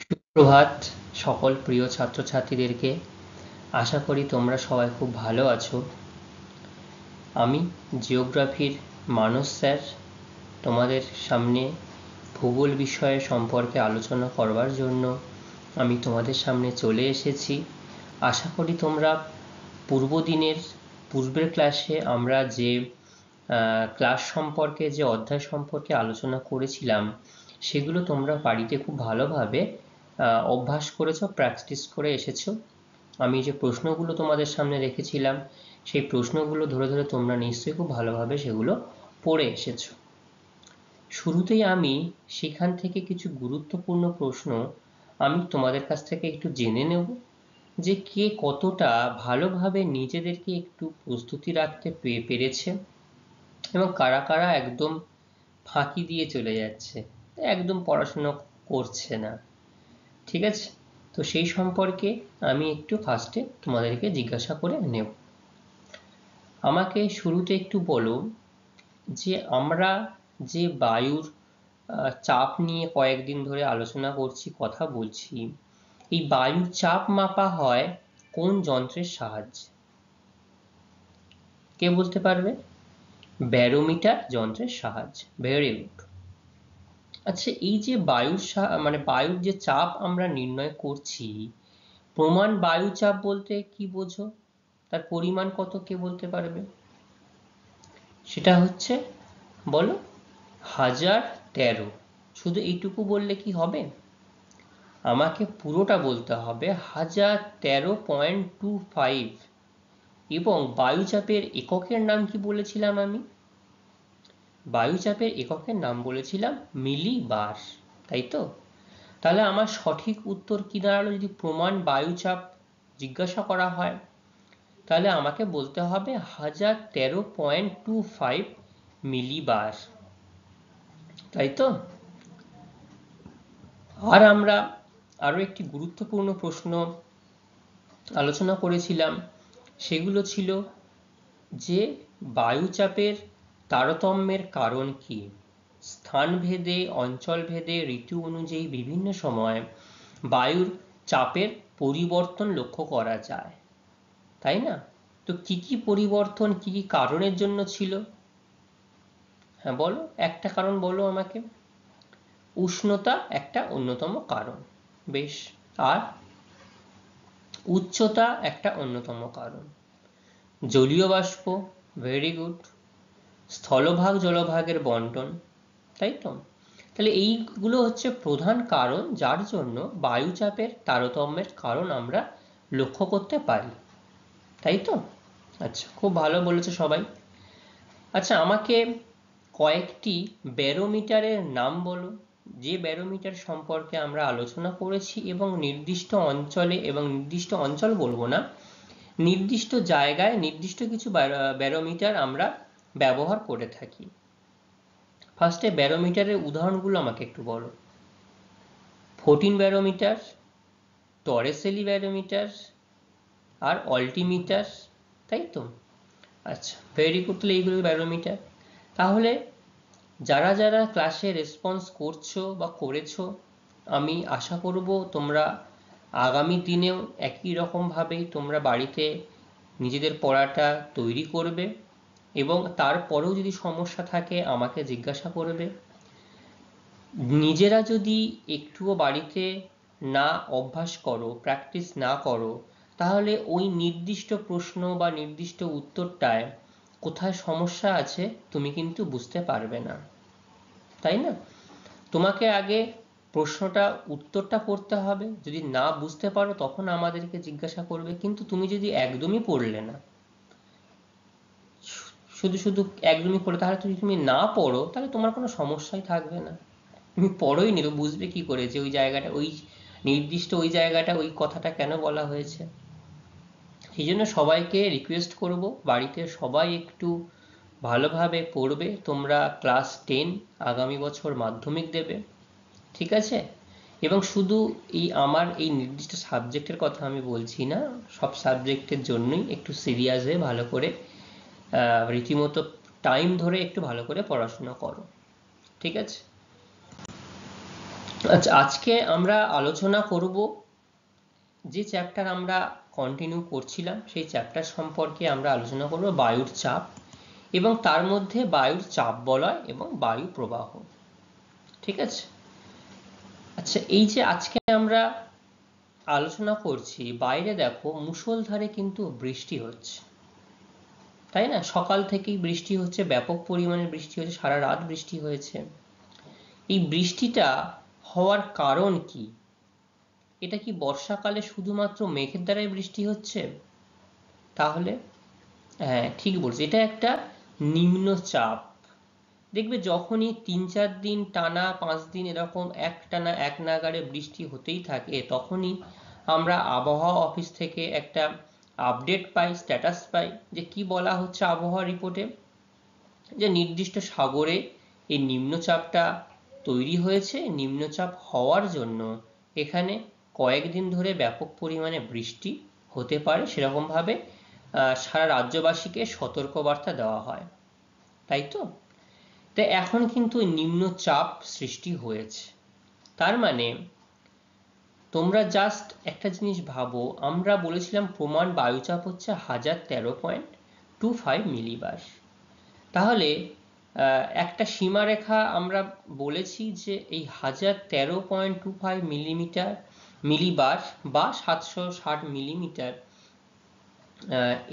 সুপ্রভাত সকল প্রিয় ছাত্রছাত্রীদেরকে। আশা করি তোমরা সবাই খুব ভালো আছো। আমি জিওগ্রাফির মানস স্যার তোমাদের সামনে ভূগোল বিষয় সম্পর্কে আলোচনা করবার জন্য আমি তোমাদের সামনে চলে এসেছি। আশা করি তোমরা পূর্বের ক্লাসে আমরা যে ক্লাস সম্পর্কে যে অধ্যায় সম্পর্কে আলোচনা করেছিলাম সেগুলো তোমরা বাড়িতে খুব ভালোভাবে অভ্যাস করেছো, প্র্যাকটিস করে এসেছো। আমি যে প্রশ্নগুলো তোমাদের সামনে রেখেছিলাম সেই প্রশ্নগুলো ধরে ধরে তোমরা নিশ্চয়ই খুব ভালোভাবে সেগুলো পড়ে এসেছো। শুরুতেই আমি সেখান থেকে কিছু গুরুত্বপূর্ণ প্রশ্ন আমি তোমাদের কাছ থেকে একটু জেনে নেব যে কে কতটা ভালোভাবে নিজেদেরকে একটু প্রস্তুতি রাখতে পেরেছে এবং কারা কারা একদম ফাঁকি দিয়ে চলে যাচ্ছে, একদম পড়াশোনা করছে না। ঠিক আছে, তো সেই সম্পর্কে আমি একটু ফার্স্টে তোমাদেরকে জিজ্ঞাসা করে নেব। আমাকে শুরুতে একটু বলো যে আমরা যে বায়ুর চাপ নিয়ে কয়েকদিন ধরে আলোচনা করছি, কথা বলছি, এই বায়ুর চাপ মাপা হয় কোন যন্ত্রের সাহায্যে? কে বলতে পারবে? ব্যারোমিটার যন্ত্রের সাহায্যে। Very good. আচ্ছা, এই যে বায়ুর যে চাপ আমরা নির্ণয় করছি, প্রমাণ বায়ু চাপ বলতে কি বোঝো? তার পরিমাণ কত কে বলতে পারবে? সেটা হচ্ছে, বলো, 1013। শুধু এইটুকু বললে কি হবে? আমাকে পুরোটা বলতে হবে, 1013.25। এবং বায়ুচাপের এককের নাম কি বলেছিলাম আমি? বায়ুচাপের এককের নাম বলেছিলাম মিলিবার, তাই তো? তাহলে আমার সঠিক উত্তর কি দাঁড়ালো? যদি প্রমাণ বায়ুচাপ জিজ্ঞাসা করা হয় তাহলে আমাকে বলতে হবে 1013.25 মিলিবার, তাই তো? আর আমরা আরো একটি গুরুত্বপূর্ণ প্রশ্ন আলোচনা করেছিলাম, সেগুলো ছিল যে বায়ুচাপের তারতম্যের কারণ কি? স্থানভেদে, অঞ্চলভেদে, ঋতু অনুযায়ী বিভিন্ন সময় বায়ুর চাপের পরিবর্তন লক্ষ্য করা যায়, তাই না? তো কি কি পরিবর্তন, কি কি কারণের জন্য ছিল? হ্যাঁ বলো, একটা কারণ বলো আমাকে। উষ্ণতা একটা অন্যতম কারণ, বেশ। আর উচ্চতা একটা অন্যতম কারণ। জলীয় বাষ্প, ভেরি গুড। স্থলভাগ জলভাগের বন্টন, তাই তো? তাহলে এইগুলো হচ্ছে প্রধান কারণ যার জন্য বায়ুচাপের তারতম্যের কারণ আমরা লক্ষ্য করতে পারি, তাই তো? আচ্ছা, খুব ভালো বলেছে সবাই। আচ্ছা, আমাকে কয়েকটি ব্যারোমিটারের নাম বলো, যে ব্যারোমিটার সম্পর্কে আমরা আলোচনা করেছি এবং নির্দিষ্ট অঞ্চলে, এবং নির্দিষ্ট অঞ্চল বলবো না, নির্দিষ্ট জায়গায় নির্দিষ্ট কিছু ব্যারোমিটার আমরা ব্যবহার করে থাকি। ফার্স্টে ব্যারোমিটারের উদাহরণগুলো আমাকে একটু বলো। ফোর্টিন ব্যারোমিটার, টরেসেলি ব্যারোমিটার আর অল্টিমিটার, তাই তো? আচ্ছা, ভেরি গুড। তাহলে এইগুলো ব্যারোমিটার। তাহলে যারা যারা ক্লাসে রেসপন্স করছো বা করেছো, আমি আশা করব তোমরা আগামী দিনেও একই রকমভাবেই তোমরা বাড়িতে নিজেদের পড়াটা তৈরি করবে এবং তারপরেও যদি সমস্যা থাকে আমাকে জিজ্ঞাসা করবে। নিজেরা যদি একটুও বাড়িতে না অভ্যাস করো, প্র্যাকটিস না করো, তাহলে ওই নির্দিষ্ট প্রশ্ন বা নির্দিষ্ট উত্তরটায় কোথায় সমস্যা আছে তুমি কিন্তু বুঝতে পারবে না, তাই না? তোমাকে আগে প্রশ্নটা, উত্তরটা করতে হবে। যদি না বুঝতে পারো তখন আমাদেরকে জিজ্ঞাসা করবে। কিন্তু তুমি যদি একদমই পড়লে না, শুধু শুধু একদমই পড়ে, তাহলে তুমি না পড়ো তাহলে তোমার কোনো সমস্যাই থাকবে না। তুমি পড়োই নি তো বুঝবে কি করে যে ওই জায়গাটা, ওই নির্দিষ্ট ওই জায়গাটা, ওই কথাটা কেন বলা হয়েছে? সেই জন্য সবাইকে রিকোয়েস্ট করব, বাড়িতে সবাই একটু ভালোভাবে পড়বে। তোমরা ক্লাস 10 আগামী বছর মাধ্যমিক দেবে, ঠিক আছে? এবং শুধু আমার এই নির্দিষ্ট সাবজেক্টের কথা আমি বলছি না, সব সাবজেক্টের জন্যই একটু সিরিয়াস হয়ে ভালো করে রীতিমতো টাইম ধরে একটু ভালো করে পড়াশোনা করো, ঠিক আছে? আচ্ছা, আজকে আমরা আলোচনা করব যে চ্যাপ্টার আমরা কন্টিনিউ করছিলাম, সেই চ্যাপ্টার সম্পর্কে আমরা আলোচনা করব বায়ুর চাপ, এবং তার মধ্যে বায়ুর চাপ বলয় এবং বায়ু প্রবাহ। ঠিক আছে? আচ্ছা, এই যে আজকে আমরা আলোচনা করছি, বাইরে দেখো মুষলধারে কিন্তু বৃষ্টি হচ্ছে, তাই না? সকাল থেকেই বৃষ্টি হচ্ছে, ব্যাপক পরিমাণে বৃষ্টি হচ্ছে, সারা রাত বৃষ্টি হয়েছে। এই বৃষ্টিটা হওয়ার কারণ কি? এটা কি বর্ষাকালে শুধুমাত্র মেঘের দ্বারাই বৃষ্টি হচ্ছে? তাহলে হ্যাঁ, ঠিক বলছি, এটা একটা নিম্নচাপ। দেখবে যখনই 3-4 দিন টানা, 5 দিন এরকম একটানা এক নাগাড়ে বৃষ্টি হতেই থাকে, তখনই আমরা আবহাওয়া অফিস থেকে একটা আপডেট পাই, স্ট্যাটাস পাই, যে কি বলা হচ্ছে আবহাওয়া রিপোর্টে, যে নির্দিষ্ট সাগরে এই নিম্নচাপটা তৈরি হয়েছে। নিম্নচাপ হওয়ার জন্য এখানে কয়েকদিন ধরে ব্যাপক পরিমাণে বৃষ্টি হতে পারে, সেরকমভাবে সারা রাজ্যবাসীকে সতর্কবার্তা দেওয়া হয়, তাই তো? তাই এখন কিন্তু নিম্নচাপ সৃষ্টি হয়েছে। তার মানে তোমরা জাস্ট একটা জিনিস ভাবো, আমরা বলেছিলাম প্রমাণ বায়ুচাপ হচ্ছে 1013.25 মিলিবার। তাহলে একটা সীমারেখা আমরা বলেছি যে এই 1013.25 মিলিবার বা 760 মিলিমিটার,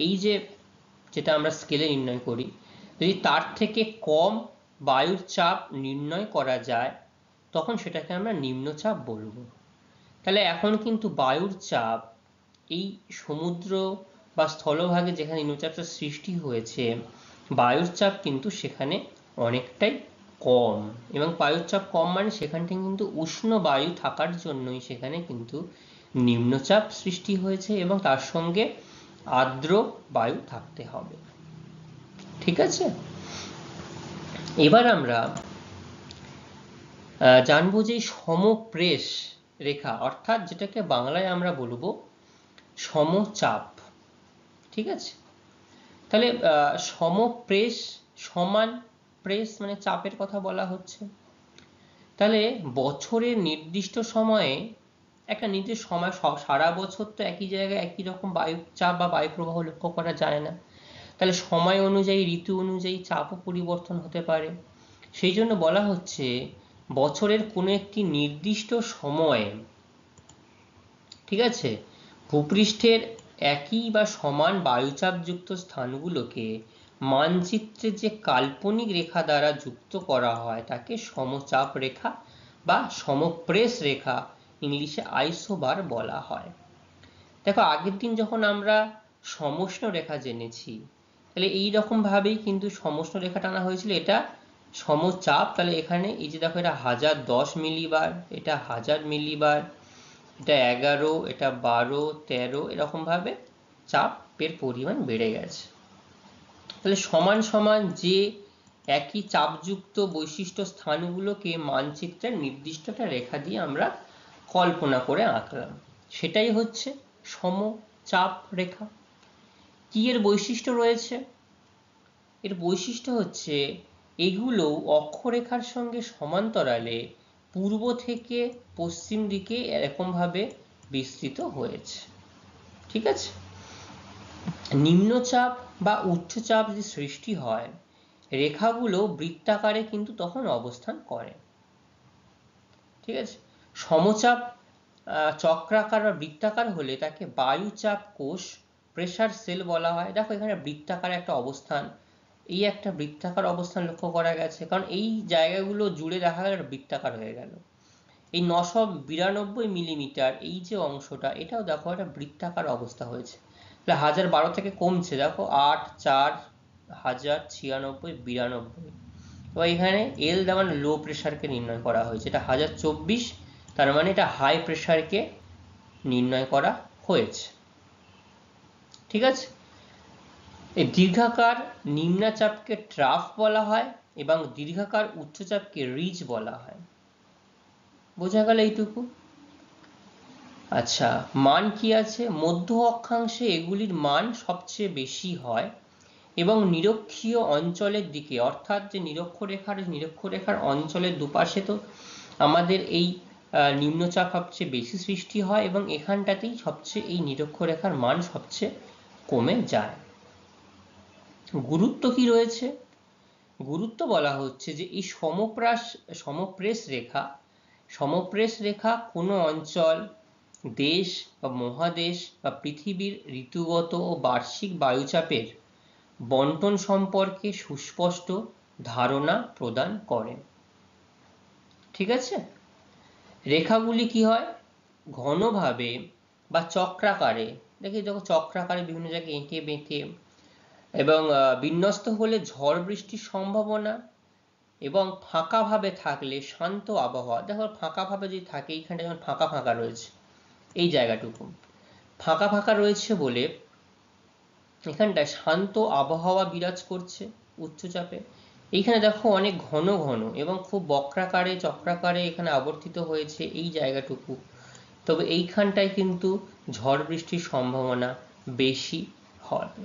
এই যে যেটা আমরা স্কেলে নির্ণয় করি, যদি তার থেকে কম বায়ুর চাপ নির্ণয় করা যায়, তখন সেটাকে আমরা নিম্নচাপ বলবো। তাহলে এখন কিন্তু বায়ুর চাপ এই সমুদ্র বা স্থলভাগে যেখানে নিম্নচাপটা সৃষ্টি হয়েছে, বায়ুর চাপ কিন্তু সেখানে অনেকটাই কম। এবং বায়ুর চাপ কম মানে সেখানটা কিন্তু উষ্ণ বায়ু থাকার জন্যই সেখানে কিন্তু নিম্নচাপ সৃষ্টি হয়েছে, এবং তার সঙ্গে আর্দ্র বায়ু থাকতে হবে। ঠিক আছে? এবার আমরা জানবো যে সমপ্রেশ রেখা, অর্থাৎ যেটাকে বাংলায় আমরা বলবো সমচাপ। ঠিক আছে? তাহলে সমপ্রেশ, সমান প্রেস মানে চাপের কথা বলা হচ্ছে। তাহলে বছরের নির্দিষ্ট সময়ে, একটা নির্দিষ্ট সময়, সারা বছর তো একই জায়গায় একই রকম বায়ুচাপ বা বায়ু প্রবাহ লক্ষ্য করা যায় না। তাহলে সময় অনুযায়ী, ঋতু অনুযায়ী চাপও পরিবর্তন হতে পারে। সেই জন্য বলা হচ্ছে বছরের কোনো একটি নির্দিষ্ট সময়ে, ঠিক আছে, ভূপৃষ্ঠের একই বা সমান বায়ুচাপযুক্ত স্থানগুলোকে মানচিত্রে যে কাল্পনিক রেখা দ্বারা যুক্ত করা হয় তাকে সমচাপ রেখা বা সমপ্রেস রেখা, ইংলিশে আইসোবার বলা হয়। দেখো, আগের দিন যখন আমরা সমষ্ণ রেখা জেনেছি, তাহলে এই রকম ভাবেই কিন্তু সমষ্ণ রেখা টানা হয়েছিল, এটা সমচাপ। তাহলে এখানে এই যে দেখো, এটা 1010 মিলিবার, এটা 1000 মিলিবার, এটা 11, এটা 12, 13, এরকম ভাবে চাপের পরিমাণ বেড়ে গেছে। তাহলে সমান সমান যে একই চাপযুক্ত বৈশিষ্ট্য স্থানগুলোকে মানচিত্রের নির্দিষ্ট একটা রেখা দিয়ে আমরা কল্পনা করে আঁকলাম, সেটাই হচ্ছে সমচাপ রেখা। কি এর বৈশিষ্ট্য রয়েছে? এর বৈশিষ্ট্য হচ্ছে এগুলো অক্ষরেখার সঙ্গে সমান্তরালে পূর্ব থেকে পশ্চিম দিকে এরকম ভাবে বিস্তৃত হয়েছে। ঠিক আছে? নিম্নচাপ বা উচ্চচাপ যদি সৃষ্টি হয়, রেখাগুলো বৃত্তাকারে কিন্তু তখন অবস্থান করে। ঠিক আছে? সমচাপ চক্রাকার বা বৃত্তাকার হলে তাকে বায়ুচাপ কোষ, প্রেসার সেল বলা হয়। দেখো, এখানে বৃত্তাকার একটা অবস্থান, এই একটা বৃত্তাকার অবস্থান লক্ষ্য করা গেছে, কারণ এই জায়গাগুলো জুড়ে দেখা গেল বৃত্তাকার হয়ে গেল। এই 992 মিলিমিটার এই যে অংশটা, এটাও দেখো একটা বৃত্তাকার অবস্থা হয়েছে। তাহলে 1012 থেকে কমছে, দেখো 8, 4, 1000, 96, 92। এবার এখানে এল দেওয়া লো প্রেশারকে নির্ণয় করা হয়েছে, এটা 1024, তার মানে এটা হাই প্রেশারকে নির্ণয় করা হয়েছে। ঠিক আছে? এই দীর্ঘাকার নিম্নচাপকে ট্রাফ বলা হয় এবং দীর্ঘাকার উচ্চচাপকে রিজ বলা হয়। বোঝা গেল এইটুকু? আচ্ছা, মান কি আছে? মধ্য অক্ষাংশে এগুলির মান সবচেয়ে বেশি হয় এবং নিরক্ষীয় অঞ্চলের দিকে, অর্থাৎ যে নিরক্ষরেখার অঞ্চলের দুপাশে তো আমাদের এই নিম্নচাপ সবচেয়ে বেশি সৃষ্টি হয় এবং এখানটাতেই সবচেয়ে এই নিরক্ষরেখার মান সবচেয়ে কমে যায়। গুরুত্ব কি রয়েছে? গুরুত্ব বলা হচ্ছে যে এই সমপ্রেস রেখা কোনো অঞ্চল, দেশ বা মহাদেশ বা পৃথিবীর ঋতুগত ও বার্ষিক বায়ুচাপের বন্টন সম্পর্কে সুস্পষ্ট ধারণা প্রদান করে। ঠিক আছে, রেখাগুলি কি হয়, ঘনভাবে বা চক্রাকারে, দেখি দেখো চক্রাকারে বিভিন্ন জায়গায় এঁকে বেঁকে এবং বিন্যস্ত হলে ঝড় বৃষ্টির সম্ভাবনা, এবং ফাঁকাভাবে থাকলে শান্ত আবহাওয়া। দেখো ফাঁকাভাবে যদি থাকে, এইখানটা যেমন ফাঁকা ফাঁকা রয়েছে, এই জায়গাটুকু ফাঁকা ফাঁকা রয়েছে বলে এখানটায় শান্ত আবহাওয়া বিরাজ করছে উচ্চচাপে। এইখানে দেখো অনেক ঘন ঘন এবং খুব বক্রাকারে চক্রাকারে এখানে আবর্তিত হয়েছে এই জায়গাটুকু, তবে এইখানটায় কিন্তু ঝড় বৃষ্টির সম্ভাবনা বেশি হবে।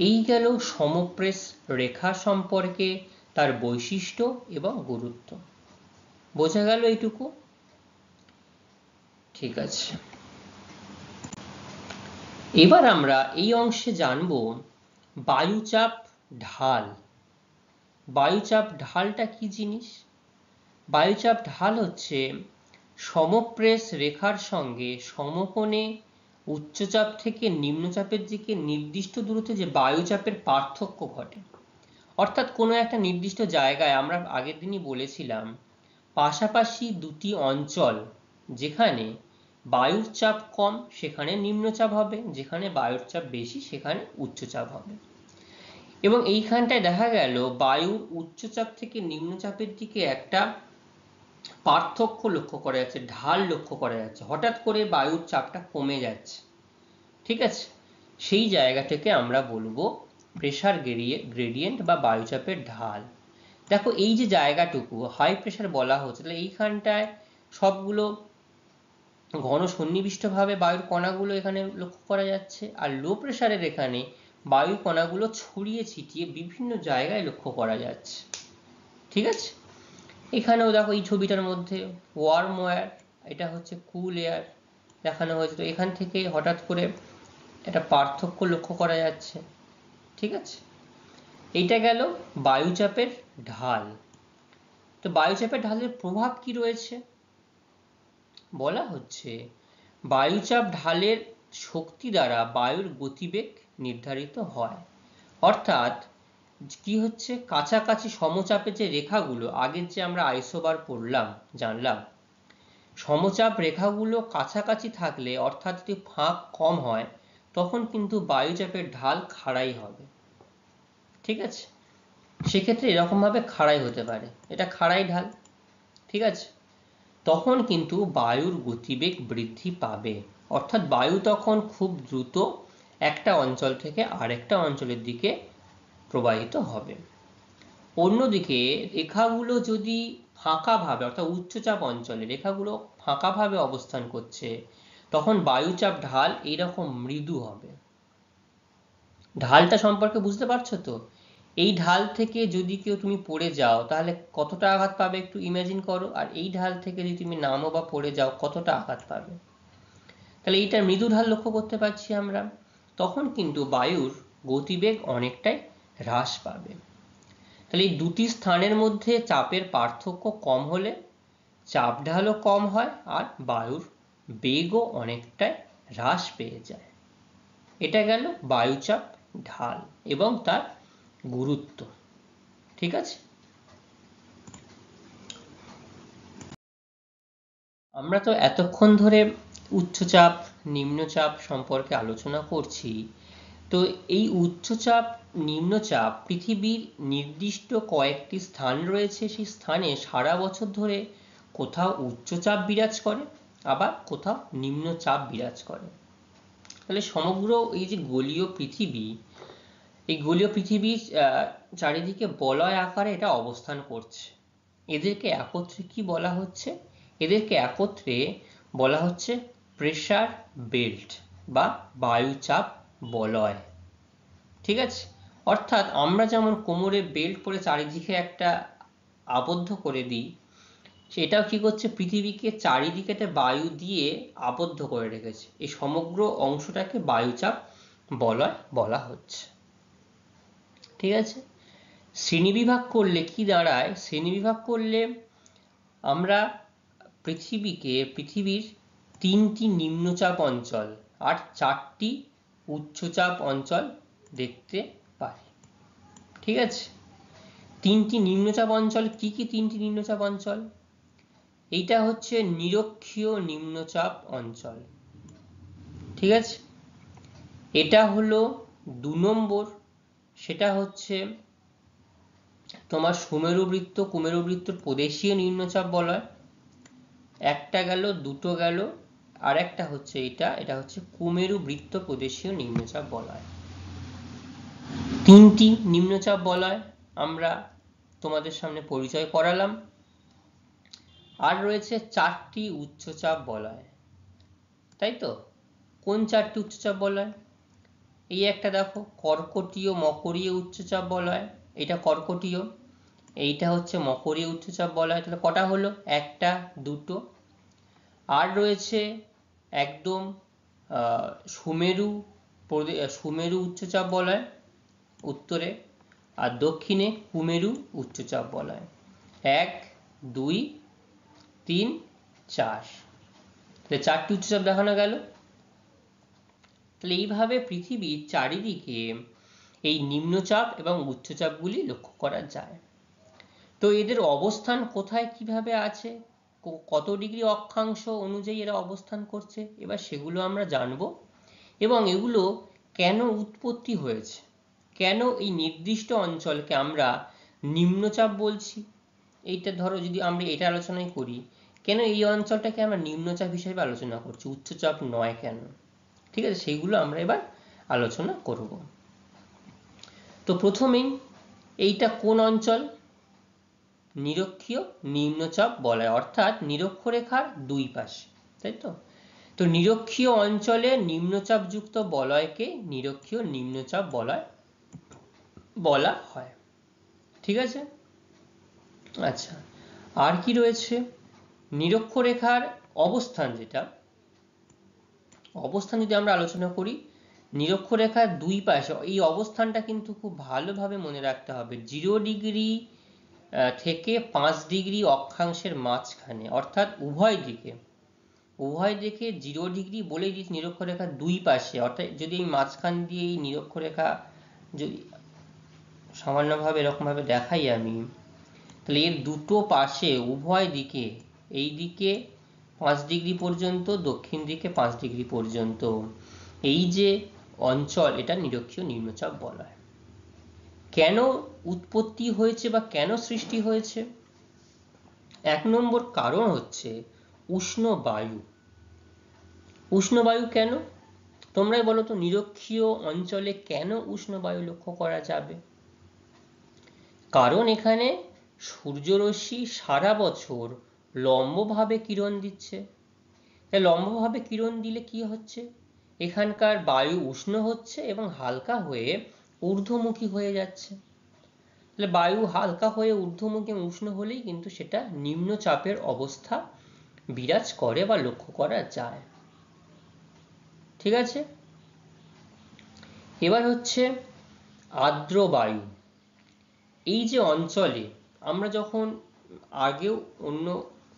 এই গেল সমপ্রেস রেখা সম্পর্কে তার বৈশিষ্ট্য এবং গুরুত্ব। বোঝা গেল এইটুকু? ঠিক আছে, এবার আমরা এই অংশে জানব বায়ুচাপ ঢাল। বায়ুচাপ ঢালটা কি জিনিস? বায়ুচাপ ঢাল হচ্ছে সমপ্রেস রেখার সঙ্গে সমকোণে উচ্চচাপ থেকে নিম্নচাপের দিকে নির্দিষ্ট দূরত্বে যে বায়ুচাপের পার্থক্য ঘটে। অর্থাৎ কোনো একটা নির্দিষ্ট জায়গায়, আমরা আগের দিনই বলেছিলাম, পাশাপাশি দুটি অঞ্চল, যেখানে বায়ুর চাপ কম সেখানে নিম্নচাপ হবে, যেখানে বায়ুর চাপ বেশি সেখানে উচ্চচাপ হবে। এবং এইখানটায় দেখা গেল বায়ুর উচ্চচাপ থেকে নিম্নচাপের দিকে একটা পার্থক্য লক্ষ্য করা যাচ্ছে, ঢাল লক্ষ্য করা যাচ্ছে, হঠাৎ করে বায়ুর চাপটা কমে যাচ্ছে। ঠিক আছে, সেই জায়গাটাকে আমরা বলবো প্রেসার গ্রেডিয়েন্ট বা বায়ুচাপের ঢাল। দেখো এই যে জায়গাটুকু হাই প্রেসার বলা হচ্ছে, তাহলে এইখানটায় সবগুলো ঘন সন্নিবিষ্টভাবে বায়ুর কণাগুলো এখানে লক্ষ্য করা যাচ্ছে, আর লো প্রেসারের এখানে বায়ুর কণাগুলো ছড়িয়ে ছিটিয়ে বিভিন্ন জায়গায় লক্ষ্য করা যাচ্ছে। ঠিক আছে, এখানেও দেখো এই ছবিটার মধ্যে ওয়ার্ম ওয়্যার, এটা হচ্ছে কুল এয়ার দেখানো হয়েছে। তো এখান থেকে হঠাৎ করে একটা পার্থক্য লক্ষ্য করা যাচ্ছে। ঠিক আছে, এইটা গেল বায়ুচাপের ঢাল। তো বায়ুচাপের ঢালের প্রভাব কি রয়েছে? বলা হচ্ছে বায়ুচাপ ঢালের শক্তি দ্বারা বায়ুর গতিবেগ নির্ধারিত হয়। অর্থাৎ কি হচ্ছে, কাছাকাছি সমচাপের যে রেখাগুলো, আগের যে আমরা আইসোবার পড়লাম জানলাম, সমচাপ রেখাগুলো কাছাকাছি থাকলে অর্থাৎ যদি ফাঁক কম হয় তখন কিন্তু বায়ুচাপের ঢাল খাড়াই হবে। ঠিক আছে, সেক্ষেত্রে এরকম ভাবে খাড়াই হতে পারে, এটা খাড়াই ঢাল। ঠিক আছে, তখন কিন্তু বায়ুর গতিবেগ বৃদ্ধি পাবে, অর্থাৎ বায়ু তখন খুব দ্রুত একটা অঞ্চল থেকে আরেকটা অঞ্চলের দিকে প্রবাহিত হবে। অন্যদিকে রেখাগুলো যদি ফাঁকাভাবে, অর্থাৎ উচ্চচাপ অঞ্চলে রেখাগুলো ফাঁকাভাবে অবস্থান করছে, তখন বায়ুচাপ ঢাল এইরকম মৃদু হবে। ঢালটা সম্পর্কে বুঝতে পারছো তো? এই ঢাল থেকে যদি কেউ তুমি পড়ে যাও তাহলে কতটা আঘাত পাবে একটু ইমাজিন করো, আর এই ঢাল থেকে যদি তুমি নামো বা পড়ে যাও কতটা আঘাত পাবে। তাহলে এইটা মৃদু ঢাল লক্ষ্য করতে পারছি আমরা। তখন কিন্তু বায়ুর গতিবেগ অনেকটাই হ্রাস পাবে। তাহলে এই দুটি স্থানের মধ্যে চাপের পার্থক্য কম হলে চাপ ঢালও কম হয় আর বায়ুর বেগও অনেকটাই হ্রাস পেয়ে যায়। এটা গেল বায়ুচাপ ঢাল এবং তার গুরুত্ব। ঠিক আছে, আমরা তো এতক্ষণ ধরে উচ্চচাপ নিম্নচাপ সম্পর্কে আলোচনা করছি। তো এই উচ্চচাপ নিম্নচাপ পৃথিবীর নির্দিষ্ট কয়েকটি স্থান রয়েছে, সেই স্থানে সারা বছর ধরে কোথাও উচ্চচাপ বিরাজ করে আবার কোথাও নিম্নচাপ বিরাজ করে। তাহলে সমগ্র এই যে গোলীয় পৃথিবী, এই গোলীয় পৃথিবীর চারিদিকে বলয় আকারে এটা অবস্থান করছে। এদেরকে একত্রে কি বলা হচ্ছে? এদেরকে একত্রে বলা হচ্ছে প্রেসার বেল্ট বা বায়ুচাপ বলয়। ঠিক আছে, অর্থাৎ আমরা যেমন কোমরে বেল্ট পরে চারিদিকে একটা আবদ্ধ করে দিই, সেটাও কি করছে, পৃথিবীকে চারিদিকে বায়ু দিয়ে আবদ্ধ করে রেখেছে। এই সমগ্র অংশটাকে বায়ুচাপ বলা হচ্ছে। ঠিক আছে, শ্রেণীবিভাগ করলে কি দাঁড়ায়? শ্রেণীবিভাগ করলে আমরা পৃথিবীর 3টি নিম্নচাপ অঞ্চল আর 4টি উচ্চচাপ অঞ্চল দেখতে পাই। ঠিক আছে, 3টি নিম্নচাপ অঞ্চল কি কি? 3টি নিম্নচাপ অঞ্চল, এইটা হচ্ছে নিরক্ষীয় নিম্নচাপ অঞ্চল। ঠিক আছে, এটা হলো 2 নম্বর, সেটা হচ্ছে তোমার সুমেরু বৃত্ত কুমেরু বৃত্তর প্রদেশীয় নিম্নচাপ বলয়। একটা গেল, দুটো গেল, আর একটা হচ্ছে এটা হচ্ছে কুমেরু বৃত্ত প্রদেশীয় নিম্নচাপ বলয়। 3টি নিম্নচাপ বলয় আমরা তোমাদের সামনে পরিচয় করালাম। আর রয়েছে 4টি উচ্চচাপ বলয়, তাই তো? কোন 4টি উচ্চচাপ বলয়? এই একটা দেখো, কর্কটীয় মকরীয় উচ্চচাপ বলয়, এটা কর্কটীয়, এইটা হচ্ছে মকরীয় উচ্চচাপ বলয়। তাহলে কটা হলো? একটা, দুটো। আর রয়েছে একদম সুমেরু উচ্চচাপ বলয় উত্তরে, আর দক্ষিণে কুমেরু উচ্চচাপ বলয়। 1, 2, 3, 4, তাহলে 4টি উচ্চচাপ দেখানো গেল। তাহলে এইভাবে পৃথিবীর চারিদিকে এই নিম্নচাপ এবং উচ্চচাপগুলি লক্ষ্য করা যায়। তো এদের অবস্থান কোথায় কিভাবে আছে, কত ডিগ্রি অক্ষাংশ অনুযায়ী এরা অবস্থান করছে, এবার সেগুলো আমরা জানবো। এবং এগুলো কেন উৎপত্তি হয়েছে, কেন এই নির্দিষ্ট অঞ্চলকে আমরা নিম্নচাপ বলছি, এইটা ধরো যদি আমরা এটা আলোচনাই করি, কেন এই অঞ্চলটাকে আমরা নিম্নচাপ হিসেবে আলোচনা করছি, উচ্চচাপ নয় কেন? ঠিক আছে, সেইগুলো আমরা এবার আলোচনা করব। তো প্রথমেই এইটা কোন অঞ্চল? নিরক্ষীয় নিম্নচাপ বলয়, অর্থাৎ নিরক্ষরেখার 2 পাশে, তাই তো? তো নিরক্ষীয় অঞ্চলে নিম্নচাপযুক্ত বলয়কে নিরক্ষীয় নিম্নচাপ বলয় বলা হয়। ঠিক আছে, আচ্ছা, আর কি রয়েছে? নিরক্ষরেখার অবস্থান, যেটা অবস্থান যদি আমরা আলোচনা করি, নিরক্ষরেখার 2 পাশে এই অবস্থানটা কিন্তু খুব ভালোভাবে মনে রাখতে হবে। 0 ডিগ্রি থেকে 5 ডিগ্রি অক্ষাংশের মাঝখানে, অর্থাৎ উভয় দিকে 0 ডিগ্রি বলেই দিচ্ছি, নিরক্ষরেখার 2 পাশে, অর্থাৎ যদি এই মাঝখান দিয়ে এই নিরক্ষরেখা যদি সামান্যভাবে এরকম ভাবে দেখাই আমি, তাহলে এর দুটো পাশে উভয় দিকে, এই দিকে 5 ডিগ্রি পর্যন্ত, দক্ষিণ দিকে 5 ডিগ্রি পর্যন্ত, এই যে অঞ্চল, এটা নিরক্ষীয় নিম্নচাপ বলয়। কেন উৎপত্তি হয়েছে বা কেন সৃষ্টি হয়েছে? 1 নম্বর কারণ হচ্ছে উষ্ণ বায়ু। উষ্ণ বায়ু কেন? তোমরাই বলো তো, নিরক্ষীয় অঞ্চলে কেন উষ্ণ বায়ু লক্ষ্য করা যাবে? কারণ এখানে সূর্যরশ্মি সারা বছর লম্বভাবে কিরণ দিচ্ছে। লম্বভাবে কিরণ দিলে কি হচ্ছে? এখানকার বায়ু উষ্ণ হচ্ছে এবং হালকা হয়ে ঊর্ধ্বমুখী হয়ে যাচ্ছে। তাহলে বায়ু হালকা হয়ে ঊর্ধ্বমুখী উষ্ণ হলেই কিন্তু সেটা নিম্নচাপের অবস্থা বিরাজ করে বা লক্ষ্য করা যায়। ঠিক আছে, এবার হচ্ছে আর্দ্র বায়ু। এই যে অঞ্চলে আমরা যখন আগেও অন্য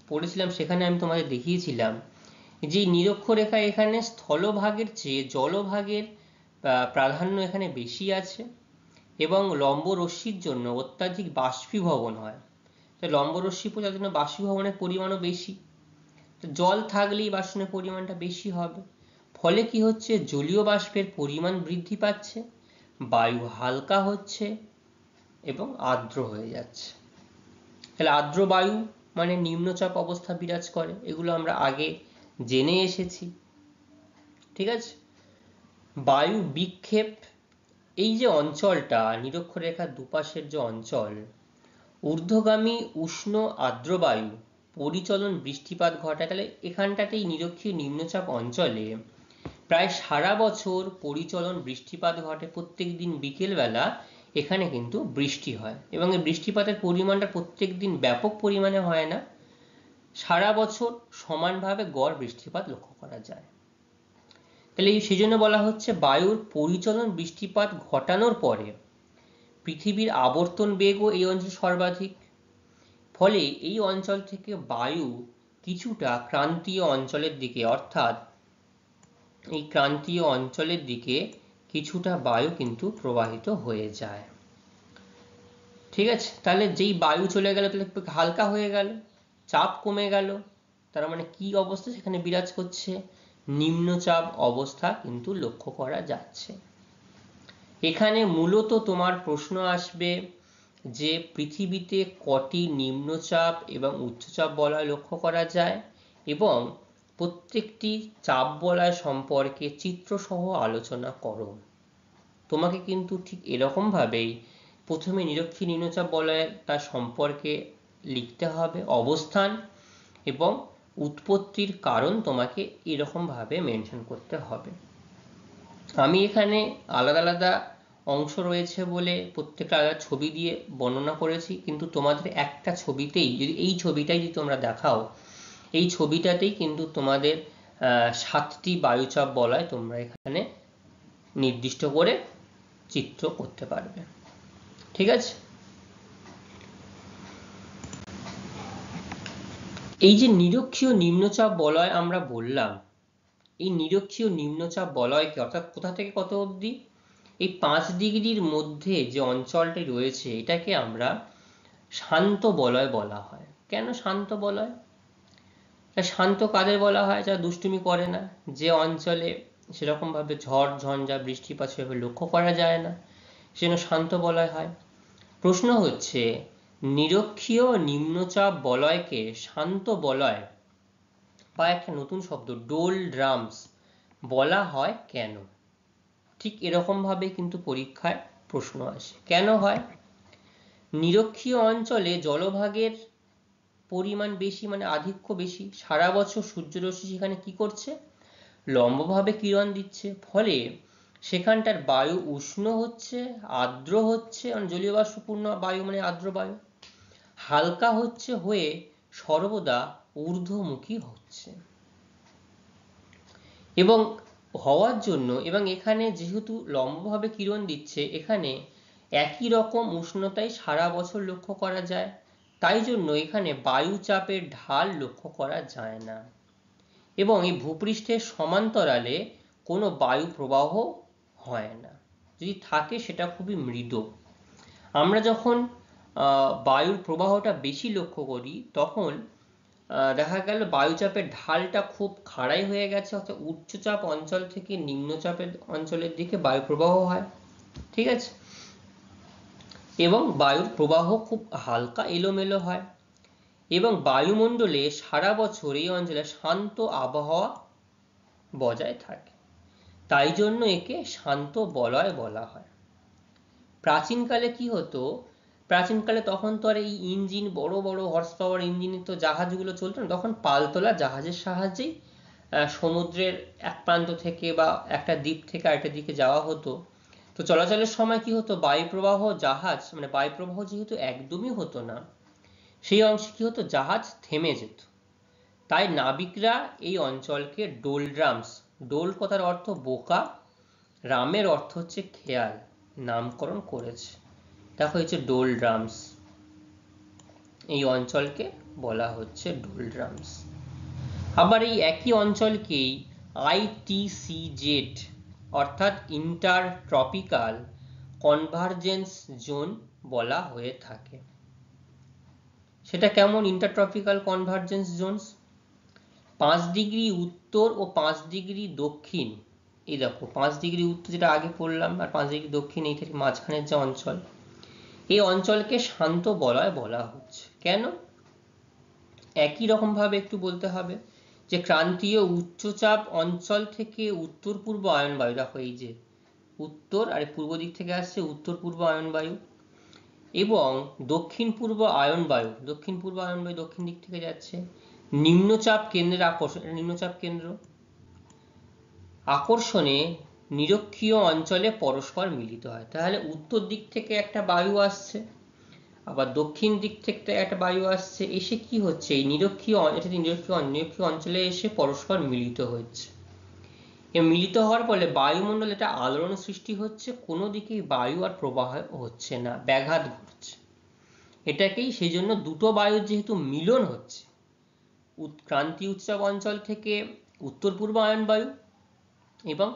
পড়েছিলাম, সেখানে আমি তোমাদের দেখিয়েছিলাম যে নিরক্ষরেখা এখানে স্থলভাগের চেয়ে জলভাগের প্রাধান্য এখানে বেশি আছে, এবং লম্ব রশ্মির জন্য অত্যাধিক বাষ্পীভবন হয়। তো লম্ব রশ্মি পড়ার জন্য বাষ্পীভবনের পরিমাণও বেশি, জল থাকলেই বাষ্পের পরিমাণটা বেশি হবে। ফলে কি হচ্ছে? জলীয় বাষ্পের পরিমাণ বৃদ্ধি পাচ্ছে, বায়ু হালকা হচ্ছে এবং আর্দ্র হয়ে যাচ্ছে। তাহলে আর্দ্র বায়ু মানে নিম্নচাপ অবস্থা বিরাজ করে, এগুলো আমরা আগে জেনে এসেছি। ঠিক আছে, বায়ু বিক্ষেপ, এই যে অঞ্চলটা নিরক্ষরেখার দুপাশের যে অঞ্চল, ঊর্ধ্বগামী উষ্ণ আর্দ্র বায়ু পরিচলন বৃষ্টিপাত ঘটায়। তাহলে এখানটাতেই নিরক্ষীয় নিম্নচাপ অঞ্চলে প্রায় সারা বছর পরিচলন বৃষ্টিপাত ঘটে। প্রত্যেক দিন বিকেল বেলা এখানে কিন্তু বৃষ্টি হয়, এবং এই বৃষ্টিপাতের পরিমাণটা প্রত্যেক দিন ব্যাপক পরিমাণে হয় না, সারা বছর সমানভাবে গড় বৃষ্টিপাত লক্ষ্য করা যায়। তাহলে সেই জন্য বলা হচ্ছে বায়ুর পরিচলন বৃষ্টিপাত ঘটানোর পরে পৃথিবীর আবর্তন বেগও এই অঞ্চলে সর্বাধিক। ফলে এই অঞ্চল থেকে বায়ু কিছুটা ক্রান্তীয় অঞ্চলের দিকে, অর্থাৎ এই ক্রান্তীয় অঞ্চলের দিকে কিছুটা বায়ু কিন্তু প্রবাহিত হয়ে যায়। ঠিক আছে, তাহলে যেই বায়ু চলে গেল তাহলে হালকা হয়ে গেল, চাপ কমে গেল, তার মানে কি অবস্থা সেখানে বিরাজ করছে? নিম্নচাপ অবস্থা কিন্তু লক্ষ্য করা যাচ্ছে। এখানে মূলত তোমার প্রশ্ন আসবে যে পৃথিবীতে কটি নিম্নচাপ এবং উচ্চচাপ বলয় লক্ষ্য করা যায় এবং প্রত্যেকটি চাপ বলয় সম্পর্কে চিত্রসহ আলোচনা করো। তোমাকে কিন্তু ঠিক এরকম ভাবেই প্রথমে নিরক্ষীয় নিম্নচাপ বলয় তার সম্পর্কে লিখতে হবে, অবস্থান এবং উৎপত্তির কারণ তোমাকে এরকম ভাবে মেনশন করতে হবে। আমি এখানে আলাদা আলাদা অংশ রয়েছে বলে প্রত্যেকটা আলাদা ছবি দিয়ে বর্ণনা করেছি, কিন্তু তোমাদের একটা ছবিতেই যদি এই ছবিটাই যদি তোমরা দেখাও, এই ছবিটাতেই কিন্তু তোমাদের 7টি বায়ুচাপ বলয় তোমরা এখানে নির্দিষ্ট করে চিত্র করতে পারবে। ঠিক আছে, এই যে নিরক্ষীয় নিম্নচাপ বলয় আমরা বললাম, এই নিরক্ষীয় নিম্নচাপ বলয়কে অর্থাৎ কোথা থেকে কত অবধি, এই 5 ডিগ্রির মধ্যে যে অঞ্চলটি রয়েছে এটাকে আমরা শান্ত বলয় বলা হয়। কেন শান্ত বলয়? শান্ত কাদের বলা হয়? যারা দুষ্টুমি করে না, যে অঞ্চলে সেরকম ভাবে ঝড় ঝঞ্ঝা বৃষ্টিপাত সেভাবে লক্ষ্য করা যায় না, সেজন্য শান্ত বলয় হয়। প্রশ্ন হচ্ছে নিরক্ষীয় নিম্নচাপ বলয়কে শান্ত বলয় বা একটা নতুন শব্দ ডোল ড্রামস বলা হয় কেন? ঠিক এরকম ভাবে কিন্তু পরীক্ষায় প্রশ্ন আসে। কেন হয়? নিরক্ষীয় অঞ্চলে জলভাগের পরিমাণ বেশি, মানে আধিক্য বেশি, সারা বছর সূর্যরশ্মি সেখানে কি করছে? লম্বভাবে কিরণ দিচ্ছে, ফলে সেখানটার বায়ু উষ্ণ হচ্ছে, আর্দ্র হচ্ছে, জলীয় বাষ্পপূর্ণ বায়ু মানে আর্দ্র বায়ু, হালকা হচ্ছে, হয়ে সর্বদা ঊর্ধ্বমুখী হচ্ছে। এবং হওয়ার জন্য, এবং এখানে যেহেতু লম্বভাবে কিরণ দিচ্ছে, এখানে একই রকম উষ্ণতাই সারা বছর লক্ষ্য করা যায়, তাই জন্য এখানে বায়ুচাপের ঢাল লক্ষ্য করা যায় না এবং এই ভূপৃষ্ঠের সমান্তরালে কোনো বায়ু প্রবাহ হয় না, যদি থাকে সেটা খুবই মৃদু। আমরা যখন বায়ুর প্রবাহটা বেশি লক্ষ্য করি তখন দেখা গেল বায়ুচাপের ঢালটা খুব খাড়াই হয়ে গেছে, অর্থাৎ উচ্চচাপ অঞ্চল থেকে নিম্নচাপের অঞ্চলের দিকে বায়ু প্রবাহ হয়। ঠিক আছে, এবং বায়ুর প্রবাহ খুব হালকা এলোমেলো হয় এবং বায়ুমণ্ডলে সারা বছর এই অঞ্চলে শান্ত আবহাওয়া বজায় থাকে, তাই জন্য একে শান্ত বলয় বলা হয়। প্রাচীনকালে কি হতো? প্রাচীনকালে তখন তো আর এই ইঞ্জিন, বড় বড় হর্স পাওয়ার ইঞ্জিনে তো জাহাজগুলো চলতো না, তখন পালতোলা জাহাজের সাহায্যেই সমুদ্রের এক প্রান্ত থেকে বা একটা দ্বীপ থেকে আরেকটা দিকে যাওয়া হতো। তো চলাচলের সময় কি হতো? বায়ুপ্রবাহ জাহাজ মানে বায়ুপ্রবাহ যেহেতু একদমই হতো না, সেই অংশে কি হতো? জাহাজ থেমে যেত। তাই নাবিকরা এই অঞ্চলকে ডোলড্রামস, ডোল কথার অর্থ বোকা, রামের অর্থ হচ্ছে খেয়াল, নামকরণ করেছে। দেখো এই যে ডোলড্রামস, এই অঞ্চলকে বলা হচ্ছে ডোলড্রামস। আবার এই একই অঞ্চলকেই ITCZ অর্থাৎ ইন্টার ট্রপিক্যাল কনভার্জেন্স জোন বলা হয়ে থাকে। সেটা কেমন inter tropical convergence zone? 5 degree উত্তর ও 5 ডিগ্রি দক্ষিণ, এই দেখো 5 ডিগ্রি উত্তর যেটা আগে পড়লাম আর 5 ডিগ্রি দক্ষিণ, এই থেকে মাঝখানের যে অঞ্চল, এই অঞ্চলকে শান্ত বলয় বলা হচ্ছে। কেন? একই রকম ভাবে একটু বলতে হবে যে ক্রান্তীয় উচ্চচাপ অঞ্চল থেকে উত্তর পূর্ব আয়ন বায়ু, দেখো এই যে উত্তর আর পূর্ব দিক থেকে আসছে উত্তর পূর্ব আয়ন বায়ু, এবং দক্ষিণ পূর্ব আয়ন বায়ু, দক্ষিণ পূর্ব আয়ন বায়ু দক্ষিণ দিক থেকে যাচ্ছে, নিম্নচাপ কেন্দ্রের আকর্ষণ, নিম্নচাপ কেন্দ্র আকর্ষণে নিরক্ষীয় অঞ্চলে পরস্পর মিলিত হয়। তাহলে উত্তর দিক থেকে একটা বায়ু আসছে আবার দক্ষিণ দিক থেকে একটা বায়ু আসছে, এসে কি হচ্ছে এই নিরক্ষীয় অঞ্চলে এসে পরস্পর মিলিত হচ্ছে। মিলিত হওয়ার ফলে বায়ুমণ্ডলে একটা আলোড়ন সৃষ্টি হচ্ছে, কোনো দিকেই বায়ু আর প্রবাহ হচ্ছে না, ব্যাঘাত ঘটছে। এটাকেই সেই জন্য দুটো বায়ুর যেহেতু মিলন হচ্ছে, ক্রান্তীয় উৎসব অঞ্চল থেকে উত্তর পূর্বায়ন বায়ু এবং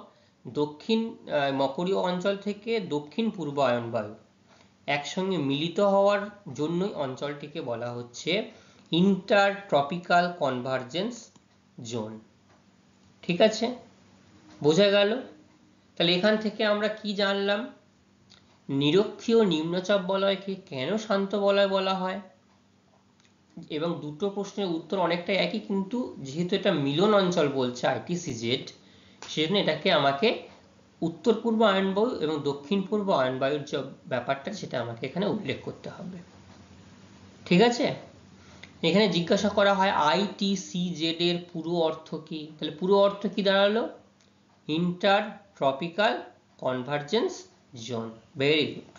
দক্ষিণ মকরীয় অঞ্চল থেকে দক্ষিণ পূর্বায়ন বায়ু একসঙ্গে মিলিত হওয়ার জন্যই অঞ্চলটিকে বলা হচ্ছে ইন্টার ট্রপিক্যাল কনভার্জেন্স জোন। ঠিক আছে, বোঝা গেল? তাহলে এখান থেকে আমরা কি জানলাম? নিরক্ষীয় নিম্নচাপ বলয়কে কেন শান্ত বলয় বলা হয়, এবং দুটো প্রশ্নের উত্তর অনেকটা একই, কিন্তু যেহেতু এটা মিলন অঞ্চল বলছে ITCZ, সেজন্য এটাকে আমাকে উত্তর পূর্ব আয়ন বায়ু এবং দক্ষিণ পূর্ব আয়ন বায়ুর যে ব্যাপারটা সেটা আমাকে এখানে উল্লেখ করতে হবে। ঠিক আছে, এখানে জিজ্ঞাসা করা হয় ITCZ এর পুরো অর্থ কি, তাহলে পুরো অর্থ কি দাঁড়ালো? Inter tropical convergence zone. Very good.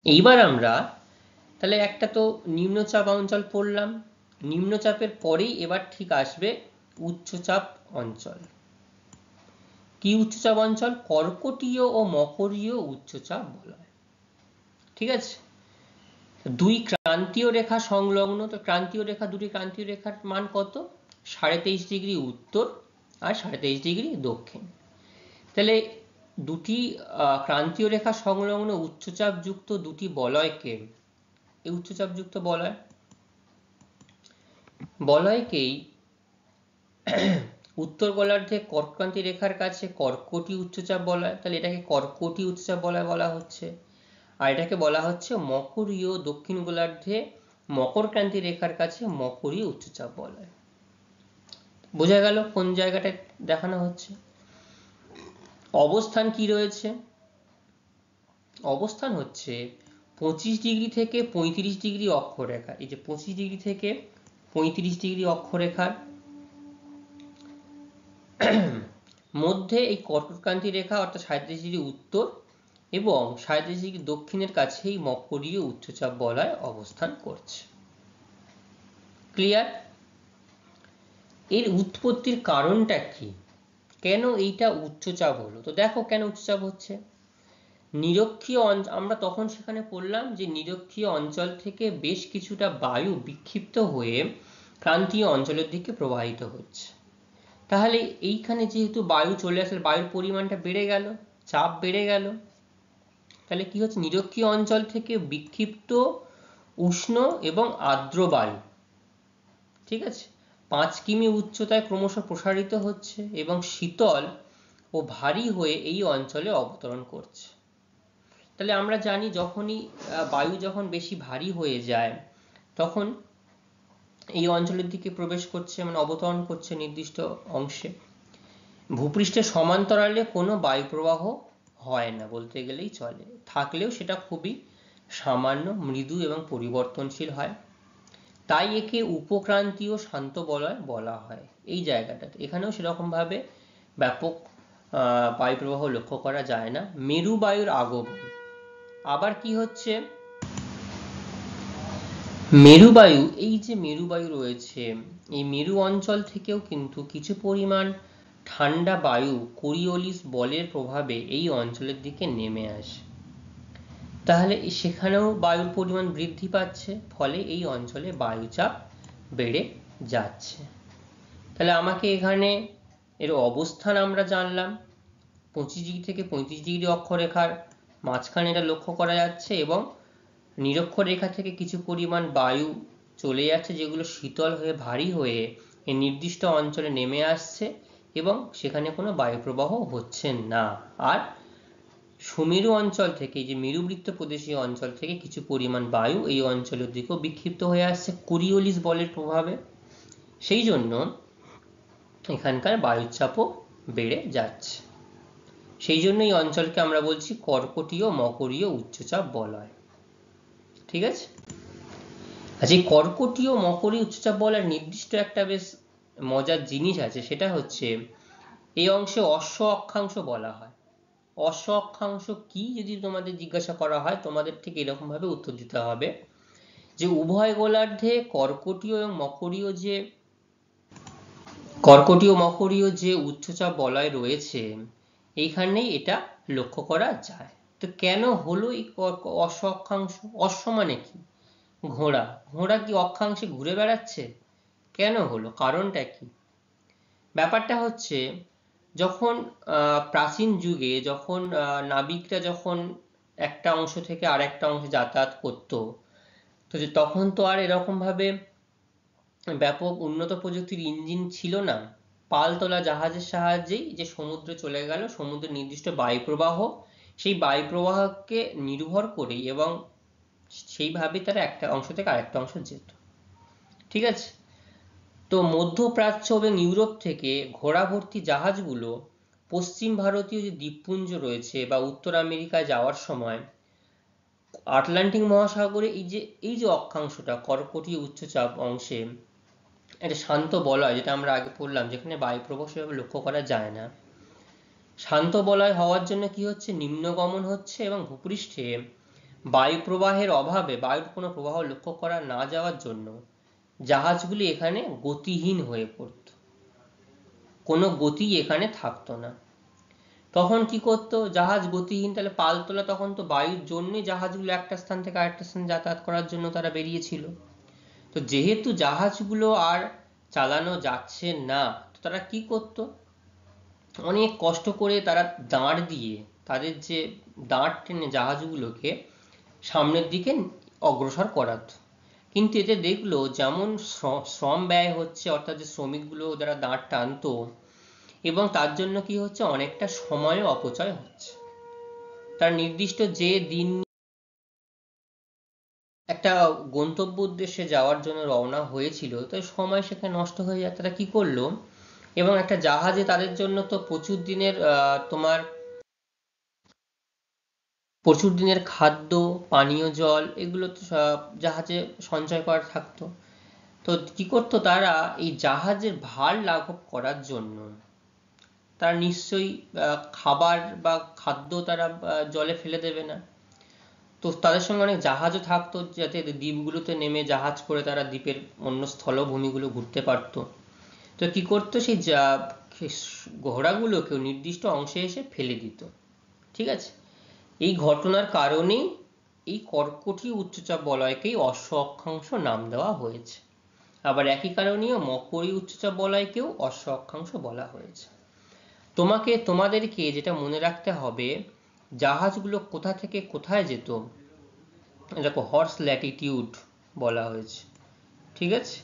এইবার আমরা তাহলে একটা তো নিম্নচাপ অঞ্চল পড়লাম, নিম্নচাপের পরেই এবার ঠিক আসবে উচ্চচাপ অঞ্চল। কি উচ্চচাপ অঞ্চল? কর্কটীয় ও মকরীয় উচ্চচাপ বলয়। ঠিক আছে, দুই ক্রান্তীয় রেখা সংলগ্ন, তো ক্রান্তীয় রেখা, দুটি ক্রান্তীয় রেখার মান কত? 23.5 ডিগ্রি উত্তর আর 23.5 ডিগ্রি দক্ষিণ। তাহলে দুটি ক্রান্তীয় রেখা সংলগ্ন উচ্চচাপ যুক্ত দুটি বলয়কে, এই উচ্চচাপ যুক্ত বলয়কেই উত্তর গোলার্ধে কর্কক্রান্তি রেখার কাছে কর্কটী উচ্চচাপ বলয়, তাহলে এটাকে কর্কটী উচ্চচাপ বলয় বলা হচ্ছে। আর এটাকে বলা হচ্ছে মকরীয় দক্ষিণ গোলার্ধে মকরক্রান্তি রেখার কাছে মকরীয় উচ্চচাপ বলয়। বোঝা গেল কোন জায়গাটা দেখানো হচ্ছে? অবস্থান কি রয়েছে? অবস্থান হচ্ছে 25 ডিগ্রি থেকে 35 ডিগ্রি অক্ষরেখা। এই যে 25 ডিগ্রি থেকে 35 ডিগ্রি অক্ষরেখার মধ্যে এই কর্কটক্রান্তি রেখা অর্থাৎ 37 ডিগ্রি উত্তর এবং 37 ডিগ্রি দক্ষিণের কাছেই মকরীয় উচ্চচাপ বলয় অবস্থান করছে। ক্লিয়ার? এর উৎপত্তির কারণটা কি, কেন এইটা উচ্চচাপ হলো? তো দেখো কেন উচ্চচাপ হচ্ছে। নিরক্ষীয় আমরা তখন সেখানে পড়লাম যে নিরক্ষীয় অঞ্চল থেকে বেশ কিছুটা বায়ু বিক্ষিপ্ত হয়ে ক্রান্তীয় অঞ্চলের দিকে প্রবাহিত হচ্ছে। তাহলে এইখানে যেহেতু বায়ু চলে আসলে বায়ুর পরিমাণটা বেড়ে গেল, চাপ বেড়ে গেল, তাহলে কি হচ্ছে? নিরক্ষীয় অঞ্চল থেকে বিক্ষিপ্ত উষ্ণ এবং আর্দ্র বায়ু, ঠিক আছে, 5 কিমি উচ্চতায় ক্রমশ প্রসারিত হচ্ছে এবং শীতল ও ভারী হয়ে এই অঞ্চলে অবতরণ করছে। তাহলে আমরা জানি যখনই বায়ু যখন বেশি ভারী হয়ে যায় তখন এই অঞ্চলের দিকে প্রবেশ করছে, মানে অবতরণ করছে নির্দিষ্ট অংশে। ভূপৃষ্ঠের সমান্তরালে কোনো বায়ু প্রবাহ হয় না বলতে গেলেই চলে, থাকলেও সেটা খুবই সামান্য, মৃদু এবং পরিবর্তনশীল হয়। তাই একে উপক্রান্তীয় শান্ত বলয় বলা হয়। এই জায়গাটাতে এখানেও সেরকম ভাবে ব্যাপক বায়ু প্রবাহ লক্ষ্য করা যায় না। মেরু বায়ুর আগমন, আবার কি হচ্ছে? মেরুবায়ু, এই যে মেরুবায়ু রয়েছে এই মেরু অঞ্চল থেকেও কিন্তু কিছু পরিমাণ ঠান্ডা বায়ু কোরিওলিস বলের প্রভাবে এই অঞ্চলের দিকে নেমে আসে। তাহলে সেখানেও বায়ুর পরিমাণ বৃদ্ধি পাচ্ছে, ফলে এই অঞ্চলে বায়ুচাপ বেড়ে যাচ্ছে। তাহলে আমাকে এখানে এর অবস্থান আমরা জানলাম, 25 ডিগ্রি থেকে 35 ডিগ্রি অক্ষরেখার মাঝখানে এটা লক্ষ্য করা যাচ্ছে এবং নিরক্ষরেখা থেকে কিছু পরিমাণ বায়ু চলে যাচ্ছে যেগুলো শীতল হয়ে ভারী হয়ে এই নির্দিষ্ট অঞ্চলে নেমে আসছে এবং সেখানে কোনো বায়ু প্রবাহ হচ্ছে না। আর সুমেরু অঞ্চল থেকে, যে মেরুবৃত্ত প্রদেশীয় অঞ্চল থেকে কিছু পরিমাণ বায়ু এই অঞ্চলের দিকেও বিক্ষিপ্ত হয়ে আসছে কোরিওলিস বলের প্রভাবে, সেই জন্য এখানকার বায়ুচাপও বেড়ে যাচ্ছে। সেই জন্য এই অঞ্চলকে আমরা বলছি কর্কটীয় মকরীয় উচ্চচাপ বলয়। ঠিক আছে, আচ্ছা, এই কর্কটীয় মকরীয় উচ্চচাপ বলয়ের নির্দিষ্ট একটা বেশ মজার জিনিস আছে, সেটা হচ্ছে এই অংশে অশ্ব অক্ষাংশ বলা হয়। অশ্ব অক্ষাংশ কি যদি তোমাদের জিজ্ঞাসা করা হয়, তোমাদের ঠিক এরকম ভাবে উত্তর দিতে হবে যে উভয় গোলার্ধে কর্কটীয় মকরীয় যে উচ্চচাপ বলয় রয়েছে, এইখানেই এটা লক্ষ্য করা যায়। তো কেন হলো এই অশ্ব অক্ষাংশ? অশ্ব মানে কি? ঘোড়া। ঘোড়া কি অক্ষাংশে ঘুরে বেড়াচ্ছে? কেন হলো? কারণটা কি? ব্যাপারটা হচ্ছে, যখন প্রাচীন যুগে যখন নাবিকরা যখন একটা অংশ থেকে আরেকটা অংশে যাতায়াত করতো, তো তখন তো আর এরকম ভাবে ব্যাপক উন্নত প্রযুক্তির ইঞ্জিন ছিল না। পালতোলা জাহাজের সাহায্যেই যে সমুদ্রে চলে গেল, সমুদ্রের নির্দিষ্ট বায়ুপ্রবাহ, সেই বায়ুপ্রবাহকে নির্ভর করেই এবং সেইভাবে তারা একটা অংশ থেকে আরেকটা অংশ যেত। ঠিক আছে? তো মধ্যপ্রাচ্য এবং ইউরোপ থেকে ঘোড়া ভর্তি জাহাজগুলো পশ্চিম ভারতীয় যে দ্বীপপুঞ্জ রয়েছে বা উত্তর আমেরিকায় যাওয়ার সময় আটলান্টিক মহাসাগরে এই যে অক্ষাংশটা কর্কটীয় উচ্চচাপ অংশে একটা শান্ত বলয়, যেটা আমরা আগে পড়লাম, যেখানে বায়ুপ্রবাহ সেভাবে লক্ষ্য করা যায় না, শান্ত বলয় হওয়ার জন্য কি হচ্ছে, নিম্নগমন হচ্ছে এবং ভূপৃষ্ঠে বায়ু প্রবাহের অভাবে, বায়ুর কোনো প্রবাহ লক্ষ্য করা না যাওয়ার জন্য জাহাজগুলি এখানে গতিহীন হয়ে পড়ত, কোনো গতি এখানে থাকতো না। তখন কি করতো, জাহাজ গতিহীন, তাহলে পালতোলা তখন তো বায়ুর জন্য জাহাজগুলো একটা স্থান থেকে আরেকটা স্থানে যাতায়াত করার জন্য তারা বেরিয়েছিল। তো যেহেতু জাহাজগুলো আর চালানো যাচ্ছে না, তো তারা কি করতো, অনেক কষ্ট করে তারা দাঁড় দিয়ে, তাদের যে দাঁড় টেনে জাহাজগুলোকে সামনের দিকে অগ্রসর করাতো। কিন্তু এতে দেখলো যেমন শ্রম ব্যয় হচ্ছে, অর্থাৎ যে শ্রমিকগুলো যারা দাঁড় টানতো, এবং তার জন্য কি হচ্ছে, অনেকটা সময়ও অপচয় হচ্ছে। তার নির্দিষ্ট যে দিন একটা গন্তব্য উদ্দেশ্যে যাওয়ার জন্য রওনা হয়েছিল, তো সময় সেখানে নষ্ট হয়ে যায়। তারা কি করলো, এবং একটা জাহাজে তাদের জন্য তো প্রচুর দিনের খাদ্য, পানীয় জল, এগুলো তো জাহাজে সঞ্চয় করা থাকতো। তো কি করতো তারা, এই জাহাজের ভার লাঘব করার জন্য তারা নিশ্চয়ই খাবার বা খাদ্য তারা জলে ফেলে দেবে না। তো তাদের সঙ্গে অনেক জাহাজও থাকতো, যাতে দ্বীপগুলোতে নেমে জাহাজ করে তারা দ্বীপের অন্য স্থলভূমিগুলো ঘুরতে পারতো। তো কি করতো, সেই ঘোড়াগুলোকেও নির্দিষ্ট অংশে এসে ফেলে দিত। ঠিক আছে? এই ঘটনার কারণেই এই কর্কটীয় উচ্চচাপ বলয়কেই অশ্ব অক্ষাংশ নাম দেওয়া হয়েছে। আবার একই কারণেও মকরীয় উচ্চচাপ বলয়কেও অশ্ব অক্ষাংশ বলা হয়েছে। তোমাদেরকে যেটা মনে রাখতে হবে, জাহাজগুলো কোথা থেকে কোথায় যেত, দেখো হর্স ল্যাটিটিউড বলা হয়েছে। ঠিক আছে?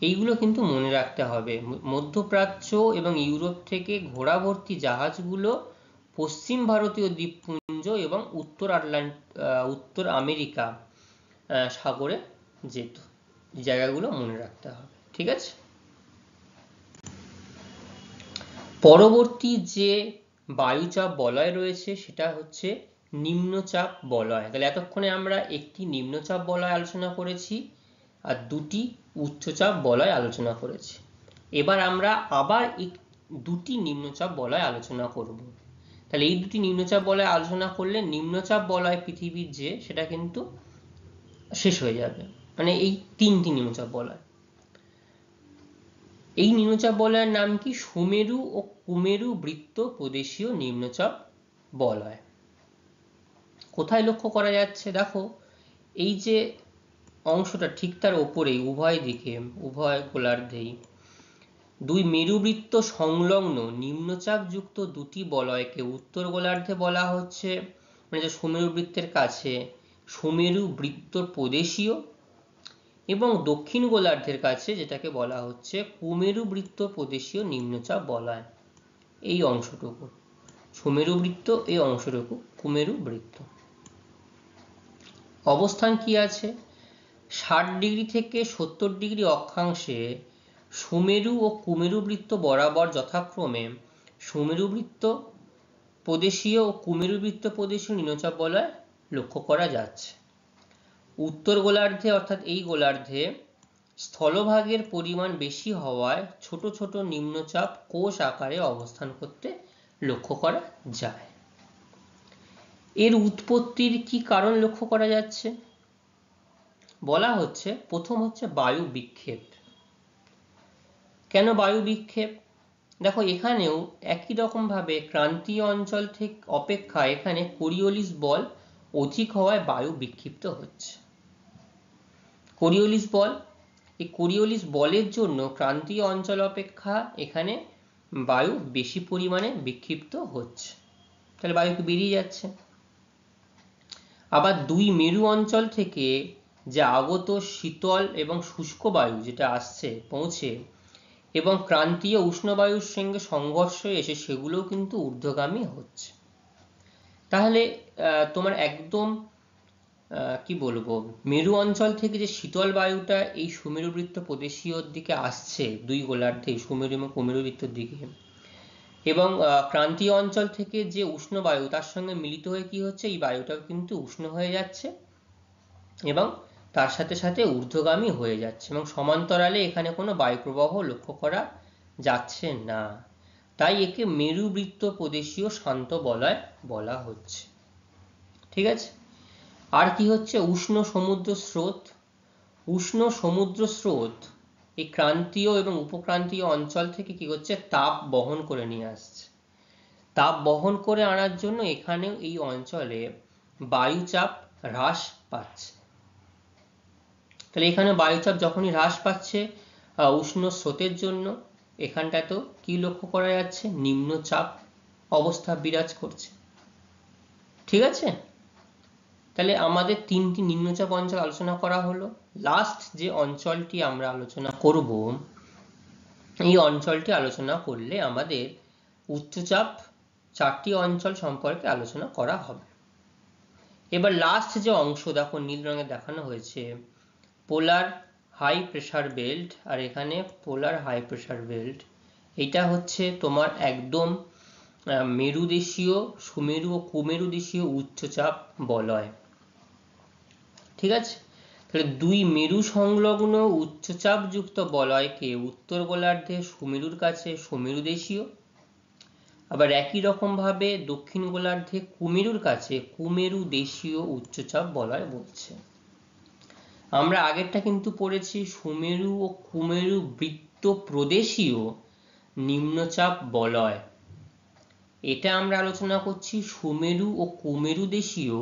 এইগুলো কিন্তু মনে রাখতে হবে। মধ্যপ্রাচ্য এবং ইউরোপ থেকে ঘোড়া ভর্তি জাহাজগুলো পশ্চিম ভারতীয় দ্বীপপুঞ্জ এবং উত্তর আমেরিকা সাগরে যেত। জায়গাগুলো মনে রাখতে হবে। ঠিক আছে? পরবর্তী যে বায়ুচাপ বলয় রয়েছে সেটা হচ্ছে নিম্নচাপ বলয়। তাহলে এতক্ষণে আমরা একটি নিম্নচাপ বলয় আলোচনা করেছি আর দুটি উচ্চচাপ বলয় আলোচনা করেছি। এবার আমরা আবার দুটি নিম্নচাপ বলয় আলোচনা করব। তাহলে এই দুটি নিম্নচাপ বলয় আলোচনা করলে নিম্নচাপ বলয় পৃথিবীর যে, সেটা কিন্তু শেষ হয়ে যাবে। মানে এই তিনটি নিম্নচাপ বলয়। এই নিম্নচাপ বলয়ের নাম কি? সুমেরু ও কুমেরু বৃত্ত প্রদেশীয় নিম্নচাপ বলয়। কোথায় লক্ষ্য করা যাচ্ছে? দেখো, এই যে অংশটা ঠিক তার ওপরেই, উভয় দিকে, উভয় গোলার্ধেই দুই মেরুবৃত্ত সংলগ্ন নিম্নচাপ যুক্ত দুটি বলয়কে উত্তর গোলার্ধে বলা হচ্ছে, মানে যে সুমেরু বৃত্তের কাছে, সুমেরু বৃত্ত প্রদেশীয়, এবং দক্ষিণ গোলার্ধের কাছে যেটাকে বলা হচ্ছে কুমেরু বৃত্ত প্রদেশীয় নিম্নচাপ বলয়। এই অংশটুকু সুমেরু বৃত্ত, এই অংশটুকু কুমেরু বৃত্ত। অবস্থান কি আছে? 60° থেকে 70° অক্ষাংশে সুমেরু ও কুমেরু বৃত্ত বরাবর যথাক্রমে সুমেরু বৃত্ত প্রদেশীয় ও কুমেরু বৃত্ত প্রদেশীয় নিম্নচাপ বলয় লক্ষ্য করা যাচ্ছে। উত্তর গোলার্ধে, অর্থাৎ এই গোলার্ধে স্থলভাগের পরিমাণ বেশি হওয়ায় ছোট ছোট নিম্নচাপ কোষ আকারে অবস্থান করতে লক্ষ্য করা যায়। এর উৎপত্তির কি কারণ লক্ষ্য করা যাচ্ছে? বলা হচ্ছে প্রথম হচ্ছে বায়ু বিক্ষেপ। কেন বায়ু বিক্ষেপ? দেখো এখানেও একই রকম ভাবে ক্রান্তীয় অঞ্চল থেকে অপেক্ষা এখানে কোরিওলিস বল অধিক হওয়ায় বায়ু বিক্ষিপ্ত হচ্ছে। কোরিওলিস বল, এই কোরিওলিস বলের জন্য ক্রান্তীয় অঞ্চল অপেক্ষা এখানে বায়ু বেশি পরিমাণে বিক্ষিপ্ত হচ্ছে, তাহলে বায়ু বেরিয়ে যাচ্ছে। আবার দুই মেরু অঞ্চল থেকে যে আগত শীতল এবং শুষ্ক বায়ু যেটা আসছে পৌঁছে এবং ক্রান্তীয় উষ্ণ বায়ুর সঙ্গে সংঘর্ষ এসে সেগুলোও কিন্তু ঊর্ধ্বগামী হচ্ছে। তাহলে তোমার একদম কি বলবো, মেরু অঞ্চল থেকে যে শীতল বায়ুটা এই সুমেরুবৃত্ত প্রদেশীয় দিকে আসছে দুই গোলার্ধে, সুমেরু এবং কুমেরুবৃত্তর দিকে, এবং ক্রান্তীয় অঞ্চল থেকে যে উষ্ণ বায়ু তার সঙ্গে মিলিত হয়ে কি হচ্ছে, এই বায়ুটাও কিন্তু উষ্ণ হয়ে যাচ্ছে এবং তার সাথে সাথে ঊর্ধ্বগামী হয়ে যাচ্ছে এবং সমান্তরালে এখানে কোনো বায়ু প্রবাহ লক্ষ্য করা যাচ্ছে না। তাই একে মেরুবৃত্ত প্রদেশীয় শান্ত বলয় বলা হচ্ছে। ঠিক আছে। আর কি হচ্ছে, উষ্ণ সমুদ্র স্রোত। উষ্ণ সমুদ্র স্রোত এই ক্রান্তীয় এবং উপক্রান্তীয় অঞ্চল থেকে কি হচ্ছে, তাপ বহন করে নিয়ে আসছে। তাপ বহন করে আনার জন্য এখানেও এই অঞ্চলে বায়ুচাপ হ্রাস পাচ্ছে। তাহলে এখানে বায়ুচাপ যখনই হ্রাস পাচ্ছে উষ্ণ স্রোতের জন্য, এখানটাতেও কি লক্ষ্য করা যাচ্ছে, নিম্নচাপ অবস্থা বিরাজ করছে। ঠিক আছে। তাহলে আমাদের তিনটি নিম্নচাপ অঞ্চল আলোচনা করা হলো। লাস্ট যে অঞ্চলটি আমরা আলোচনা করব, এই অঞ্চলটি আলোচনা করলে আমাদের উচ্চচাপ চারটি অঞ্চল সম্পর্কে আলোচনা করা হবে। এবার লাস্ট যে অংশ দেখো নীল রঙে দেখানো হয়েছে, পোলার হাই প্রেসার বেল্ট, আর এখানে পোলার হাই প্রেসার বেল্ট, এটা হচ্ছে তোমার একদম মেরুদেশীয়, সুমেরু ও কুমেরুদেশীয় উচ্চচাপ বলয়। ঠিক আছে। তাহলে দুই মেরু সংলগ্ন উচ্চচাপযুক্ত বলয়কে উত্তর গোলার্ধে সুমেরুর কাছে সুমেরুদেশীয়, আবার একই রকম ভাবে দক্ষিণ গোলার্ধে কুমেরুর কাছে কুমেরুদেশীয় উচ্চচাপ বলয় বলছে। আমরা আগেরটা কিন্তু পড়েছি সুমেরু ও কুমেরু বৃত্ত প্রদেশীয় নিম্নচাপ বলয়, এটা আমরা আলোচনা করছি সুমেরু ও কুমেরু দেশীয়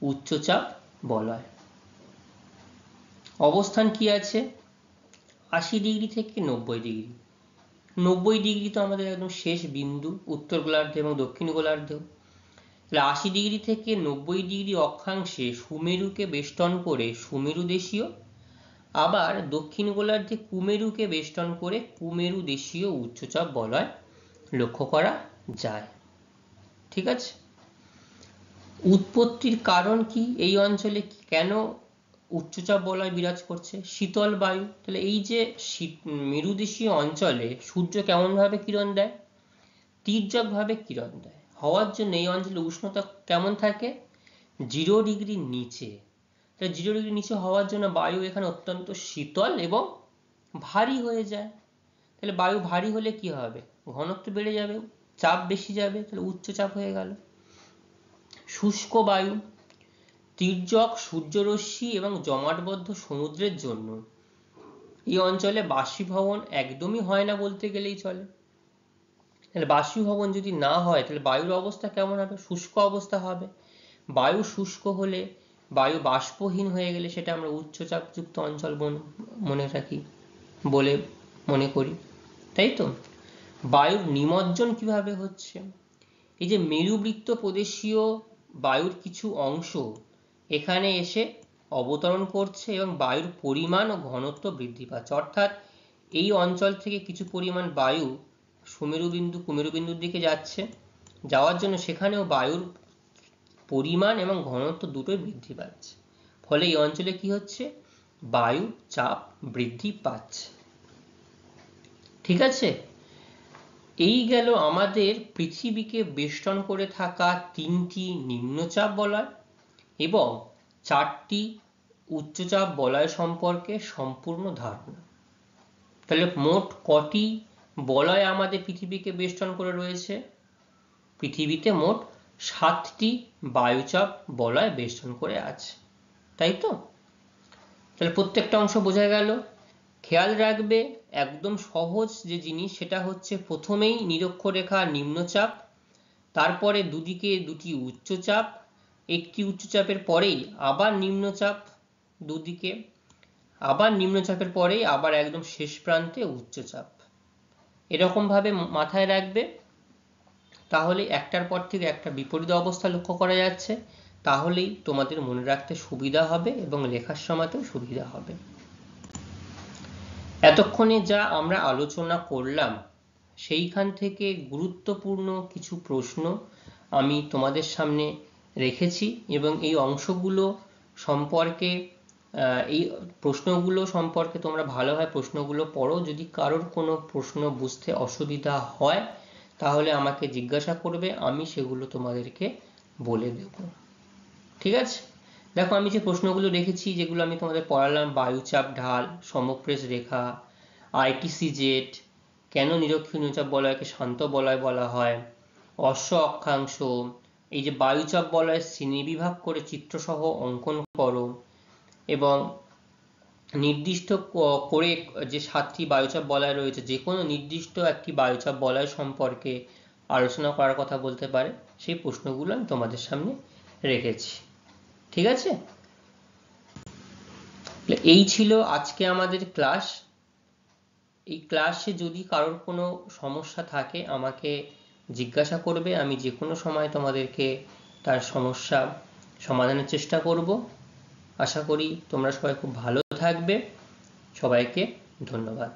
উচ্চচাপ বলয়। অবস্থান কি আছে, 80 ডিগ্রি থেকে 90 ডিগ্রি। 90 ডিগ্রি তো আমাদের একদম শেষ বিন্দু উত্তর গোলার্ধে এবং দক্ষিণ গোলার্ধেও। তাহলে 80 ডিগ্রি থেকে 90 ডিগ্রি অক্ষাংশে সুমেরুকে বেষ্টন করে সুমেরু দেশীয়, আবার দক্ষিণ গোলার্ধে কুমেরুকে বেষ্টন করে কুমেরু দেশীয় উচ্চচাপ বলয় লক্ষ্য করা যায়। ঠিক আছে। উৎপত্তির কারণ কি, এই অঞ্চলে কেন উচ্চচাপ বলয় বিরাজ করছে, শীতল বায়ু। তাহলে এই যে মেরুদেশীয় অঞ্চলে সূর্য কেমন ভাবে কিরণ দেয়, তির্যক ভাবে কিরণ দেয়, হওয়ার জন্য এই অঞ্চলে উষ্ণতা কেমন থাকে, 0 ডিগ্রির নিচে। তাহলে 0 ডিগ্রির নিচে হওয়ার জন্য বায়ু এখানে অত্যন্ত শীতল এবং ভারী হয়ে যায়। তাহলে বায়ু ভারী হলে কি হবে, ঘনত্ব বেড়ে যাবে, চাপ বেশি যাবে, তাহলে উচ্চচাপ হয়ে গেল। শুষ্ক বায়ু, তির্যক সূর্যরশ্মি এবং জমাটবদ্ধ সমুদ্রের জন্য এই অঞ্চলে বাষ্পীভবন একদমই হয় না বলতে গেলেই চলে। তাহলে বাষ্পীভবন যদি না হয় তাহলে বায়ুর অবস্থা কেমন হবে, শুষ্ক অবস্থা হবে। বায়ু শুষ্ক হলে, বায়ু বাষ্পহীন হয়ে গেলে সেটা আমরা উচ্চচাপযুক্ত অঞ্চল মনে রাখি বলে মনে করি, তাই তো। বায়ুর নিমজ্জন কিভাবে হচ্ছে, এই যে মেরুবৃত্ত প্রদেশীয় বায়ুর কিছু অংশ এখানে এসে অবতরণ করছে এবং বায়ুর পরিমাণ ও ঘনত্ব বৃদ্ধি পাচ্ছে, অর্থাৎ এই অঞ্চল থেকে কিছু পরিমাণ বায়ু সুমেরুবিন্দু কুমেরুবিন্দুর দিকে যাচ্ছে, যাওয়ার জন্য সেখানেও বায়ুর পরিমাণ এবং ঘনত্ব দুটোই বৃদ্ধি পাচ্ছে, ফলে এই অঞ্চলে কি হচ্ছে, বায়ু চাপ বৃদ্ধি পাচ্ছে। ঠিক আছে। এই গেল আমাদের পৃথিবীকে বেষ্টন করে থাকা তিনটি নিম্নচাপ বলয় এবং চারটি উচ্চচাপ বলয় সম্পর্কে সম্পূর্ণ ধারণা। তাহলে মোট কটি বলয় আমাদের পৃথিবীকে বেষ্টন করে রয়েছে, পৃথিবীতে মোট 7টি বায়ুচাপ বলয় বেষ্টন করে আছে, তাই তো? তাহলে প্রত্যেকটা অংশ বোঝা গেল। খেয়াল রাখবে একদম সহজ যে জিনিস সেটা হচ্ছে প্রথমেই নিরক্ষরেখা নিম্নচাপ, তারপরে দুদিকে দুটি উচ্চচাপ, একটি উচ্চচাপের পরেই আবার নিম্নচাপ দুদিকে, আবার নিম্নচাপের পরেই আবার একদম শেষ প্রান্তে উচ্চচাপ। এরকম ভাবে মাথায় রাখবে, তাহলে একটার পর থেকে একটা বিপরীত অবস্থা লক্ষ্য করা যাচ্ছে, তাহলেই তোমাদের মনে রাখতে সুবিধা হবে এবং লেখার সময়তেও সুবিধা হবে। এতক্ষণে যা আমরা আলোচনা করলাম সেইখান থেকে গুরুত্বপূর্ণ কিছু প্রশ্ন আমি তোমাদের সামনে রেখেছি এবং এই অংশগুলো সম্পর্কে এই প্রশ্নগুলো সম্পর্কে তোমরা ভালোভাবে প্রশ্নগুলো পড়ো। যদি কারোর কোনো প্রশ্ন বুঝতে অসুবিধা হয় তাহলে আমাকে জিজ্ঞাসা করবে, আমি সেগুলো তোমাদেরকে বলে দেব। ঠিক আছে? দেখো আমি যে প্রশ্নগুলো রেখেছি, যেগুলো আমি তোমাদের পড়ালাম, বায়ুচাপ ঢাল, সমপ্রেস রেখা, আইটিসিজেড, কেন নিরক্ষীয় বলয়কে শান্ত বলয় বলা হয়, অশ্ব অক্ষাংশ, এই যে বায়ুচাপ বলয় শ্রেণীবিভাগ করে চিত্রসহ অঙ্কন করো, এবং নির্দিষ্ট করে যে 7টি বায়ুচাপ বলয় রয়েছে যে কোনো নির্দিষ্ট একটি বায়ুচাপ বলয় সম্পর্কে আলোচনা করার কথা বলতে পারে, সেই প্রশ্নগুলো আমি তোমাদের সামনে রেখেছি। ঠিক আছে? এই ছিল আজকে আমাদের ক্লাস। এই ক্লাসে যদি কারোর কোনো সমস্যা থাকে আমাকে জিজ্ঞাসা করবে, আমি যে কোনো সময় তোমাদেরকে তার সমস্যা সমাধানের চেষ্টা করব। আশা করি তোমরা সবাই খুব ভালো থাকবে। সবাইকে ধন্যবাদ।